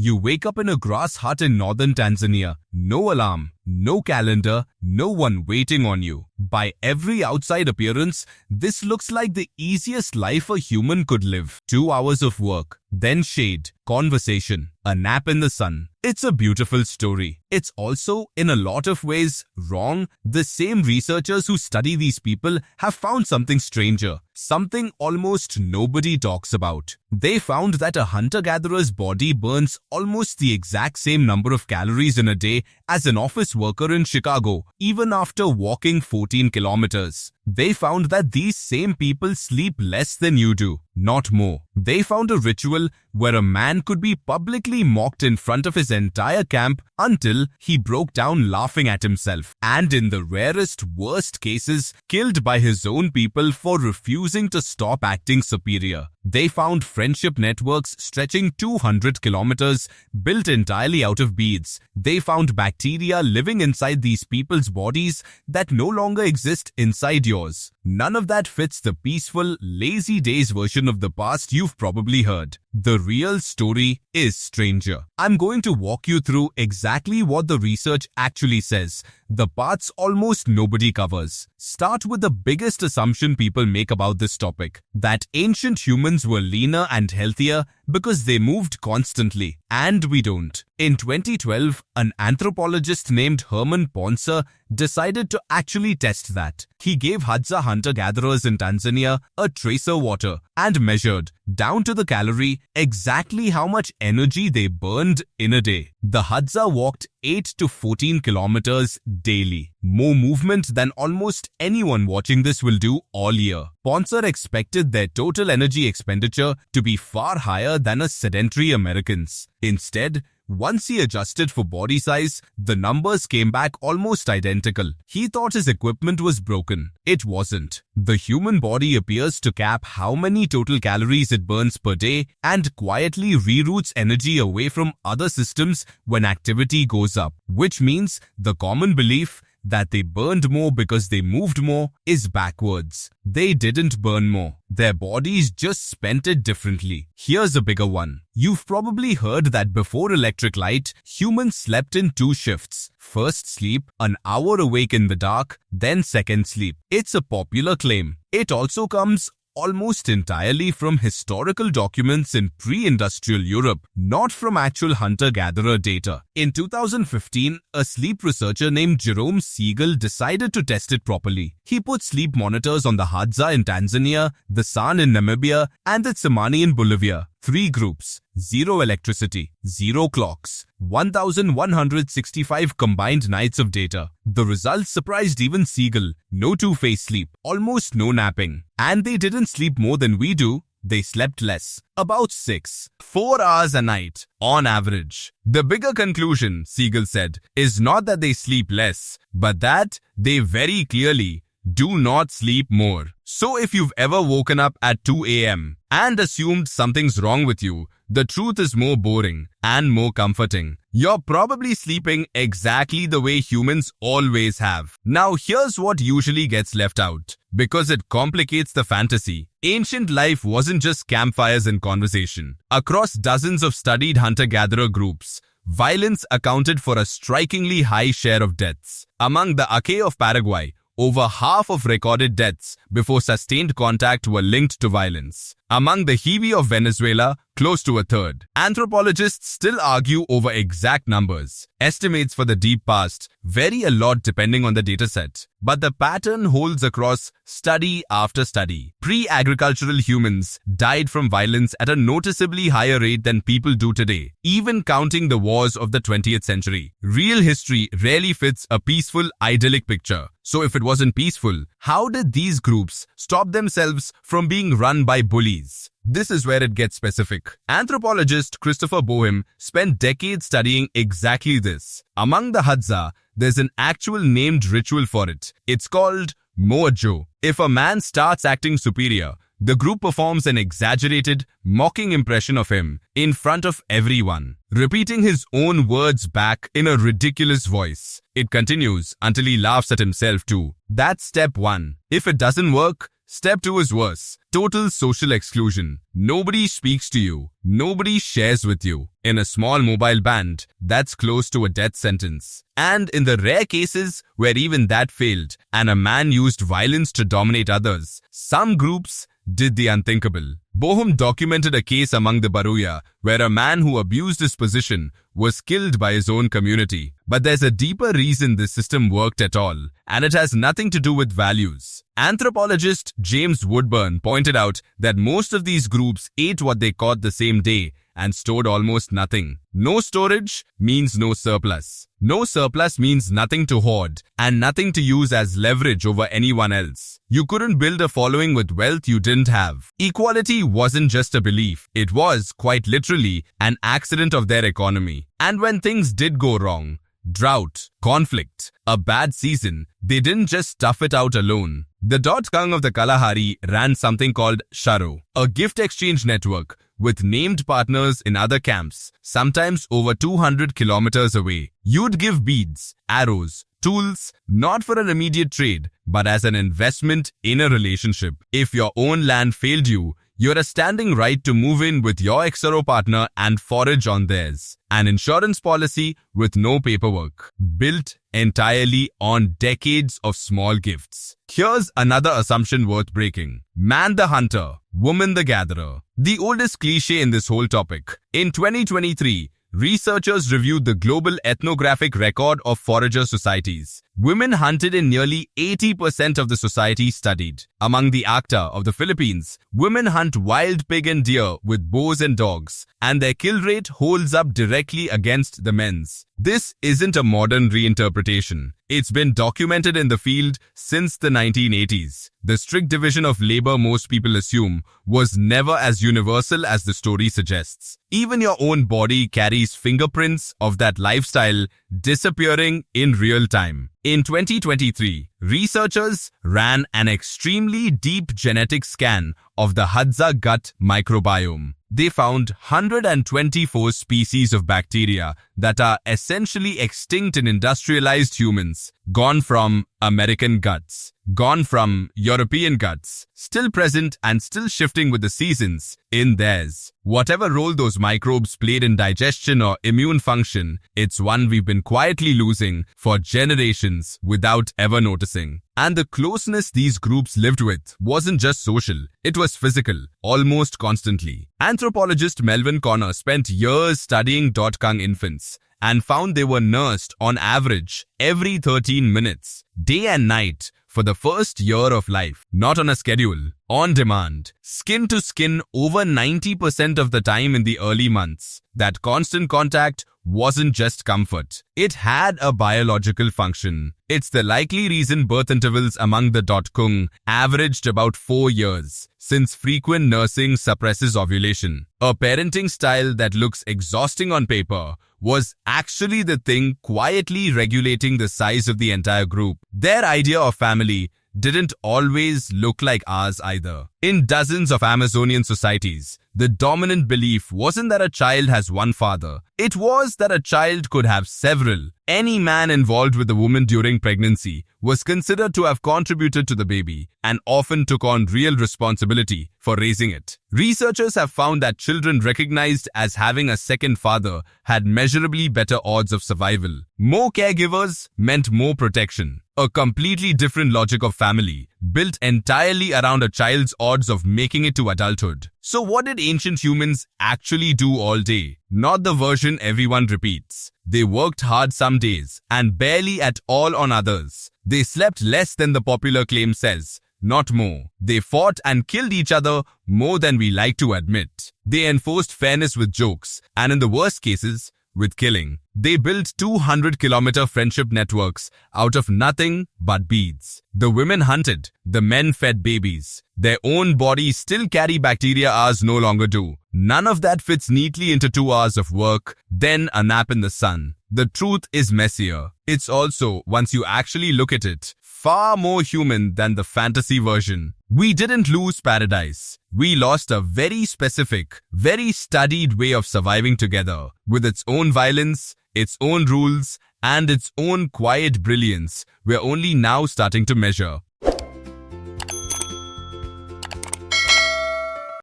You wake up in a grass hut in northern Tanzania. No alarm, no calendar, no one waiting on you. By every outside appearance, this looks like the easiest life a human could live. 2 hours of work, then shade, conversation, a nap in the sun. It's a beautiful story. It's also, in a lot of ways, wrong. The same researchers who study these people have found something stranger, something almost nobody talks about. They found that a hunter-gatherer's body burns almost the exact same number of calories in a day as an office worker in Chicago, even after walking 14 kilometers. They found that these same people sleep less than you do, not more. They found a ritual where a man could be publicly mocked in front of his entire camp until he broke down laughing at himself, and in the rarest, worst cases, killed by his own people for refusing to stop acting superior. They found friendship networks stretching 200 kilometers, built entirely out of beads. They found bacteria living inside these people's bodies that no longer exist inside yours. None of that fits the peaceful, lazy days version of the past you've probably heard. The real story is stranger. I'm going to walk you through exactly what the research actually says, the parts almost nobody covers. Start with the biggest assumption people make about this topic, that ancient humans were leaner and healthier because they moved constantly, and we don't. In 2012, an anthropologist named Herman Pontzer decided to actually test that. He gave Hadza hunter-gatherers in Tanzania a tracer water and measured, down to the calorie, exactly how much energy they burned in a day. The Hadza walked 8 to 14 kilometers daily, more movement than almost anyone watching this will do all year. Pontzer expected their total energy expenditure to be far higher than a sedentary American's. Instead, once he adjusted for body size, the numbers came back almost identical. He thought his equipment was broken. It wasn't. The human body appears to cap how many total calories it burns per day and quietly reroutes energy away from other systems when activity goes up, which means the common belief that they burned more because they moved more is backwards. They didn't burn more. Their bodies just spent it differently. Here's a bigger one. You've probably heard that before electric light, humans slept in 2 shifts. First sleep, an hour awake in the dark, then second sleep. It's a popular claim. It also comes almost entirely from historical documents in pre-industrial Europe, not from actual hunter-gatherer data. In 2015, a sleep researcher named Jerome Siegel decided to test it properly. He put sleep monitors on the Hadza in Tanzania, the San in Namibia, and the Tsimane in Bolivia. 3 groups, 0 electricity, 0 clocks, 1,165 combined nights of data. The results surprised even Siegel. No two-phase sleep, almost no napping. And they didn't sleep more than we do. They slept less, about 4 hours a night, on average. The bigger conclusion, Siegel said, is not that they sleep less, but that they very clearly do not sleep more. So if you've ever woken up at 2 a.m. and assumed something's wrong with you, the truth is more boring and more comforting. You're probably sleeping exactly the way humans always have. Now here's what usually gets left out, because it complicates the fantasy. Ancient life wasn't just campfires and conversation. Across dozens of studied hunter-gatherer groups, violence accounted for a strikingly high share of deaths. Among the Ake of Paraguay, over half of recorded deaths before sustained contact were linked to violence. Among the Hiwi of Venezuela, close to a third. Anthropologists still argue over exact numbers. Estimates for the deep past vary a lot depending on the dataset, but the pattern holds across study after study. Pre-agricultural humans died from violence at a noticeably higher rate than people do today, even counting the wars of the 20th century. Real history rarely fits a peaceful, idyllic picture. So if it wasn't peaceful, how did these groups stop themselves from being run by bullies? This is where it gets specific. Anthropologist Christopher Boehm spent decades studying exactly this. Among the Hadza, there's an actual named ritual for it. It's called mojo. If a man starts acting superior, the group performs an exaggerated, mocking impression of him in front of everyone, repeating his own words back in a ridiculous voice. It continues until he laughs at himself too. That's step 1. If it doesn't work, Step 2 is worse. Total social exclusion. Nobody speaks to you. Nobody shares with you. In a small mobile band, that's close to a death sentence. And in the rare cases where even that failed and a man used violence to dominate others, some groups did the unthinkable. Boehm documented a case among the Baruya where a man who abused his position was killed by his own community. But there's a deeper reason this system worked at all, and it has nothing to do with values. Anthropologist James Woodburn pointed out that most of these groups ate what they caught the same day and stored almost nothing. No storage means no surplus. No surplus means nothing to hoard and nothing to use as leverage over anyone else. You couldn't build a following with wealth you didn't have. Equality wasn't just a belief. It was, quite literally, an accident of their economy. And when things did go wrong, drought, conflict, a bad season, they didn't just stuff it out alone. The .Kung of the Kalahari ran something called Hxaro, a gift exchange network with named partners in other camps, sometimes over 200 kilometers away. You'd give beads, arrows, tools, not for an immediate trade, but as an investment in a relationship. If your own land failed you, you're a standing right to move in with your Hxaro partner and forage on theirs. An insurance policy with no paperwork, built entirely on decades of small gifts. Here's another assumption worth breaking. Man the hunter, woman the gatherer. The oldest cliché in this whole topic. In 2023, researchers reviewed the global ethnographic record of forager societies. Women hunted in nearly 80% of the societies studied. Among the Acta of the Philippines, women hunt wild pig and deer with bows and dogs, and their kill rate holds up directly against the men's. This isn't a modern reinterpretation. It's been documented in the field since the 1980s. The strict division of labor most people assume was never as universal as the story suggests. Even your own body carries fingerprints of that lifestyle disappearing in real time. In 2023, researchers ran an extremely deep genetic scan of the Hadza gut microbiome. They found 124 species of bacteria that are essentially extinct in industrialized humans, gone from American guts, gone from European guts, still present and still shifting with the seasons in theirs. Whatever role those microbes played in digestion or immune function, it's one we've been quietly losing for generations without ever noticing. And the closeness these groups lived with wasn't just social, it was physical, almost constantly. Anthropologist Melvin Connor spent years studying .Kung infants and found they were nursed on average every 13 minutes, day and night, for the first year of life. Not on a schedule, on demand, skin to skin over 90% of the time in the early months. That constant contact wasn't just comfort. It had a biological function. It's the likely reason birth intervals among the .Kung averaged about 4 years, since frequent nursing suppresses ovulation. A parenting style that looks exhausting on paper was actually the thing quietly regulating the size of the entire group. Their idea of family didn't always look like ours either. In dozens of Amazonian societies, the dominant belief wasn't that a child has one father. It was that a child could have several. Any man involved with a woman during pregnancy was considered to have contributed to the baby and often took on real responsibility for raising it. Researchers have found that children recognized as having a second father had measurably better odds of survival. More caregivers meant more protection. A completely different logic of family, built entirely around a child's odds of making it to adulthood. So what did ancient humans actually do all day? Not the version everyone repeats. They worked hard some days and barely at all on others. They slept less than the popular claim says, not more. They fought and killed each other more than we like to admit. They enforced fairness with jokes, and in the worst cases, with killing. They built 200-kilometer friendship networks out of nothing but beads. The women hunted, the men fed babies. Their own bodies still carry bacteria ours no longer do. None of that fits neatly into 2 hours of work, then a nap in the sun. The truth is messier. It's also, once you actually look at it, far more human than the fantasy version. We didn't lose paradise. We lost a very specific, very studied way of surviving together, with its own violence, its own rules, and its own quiet brilliance we're only now starting to measure.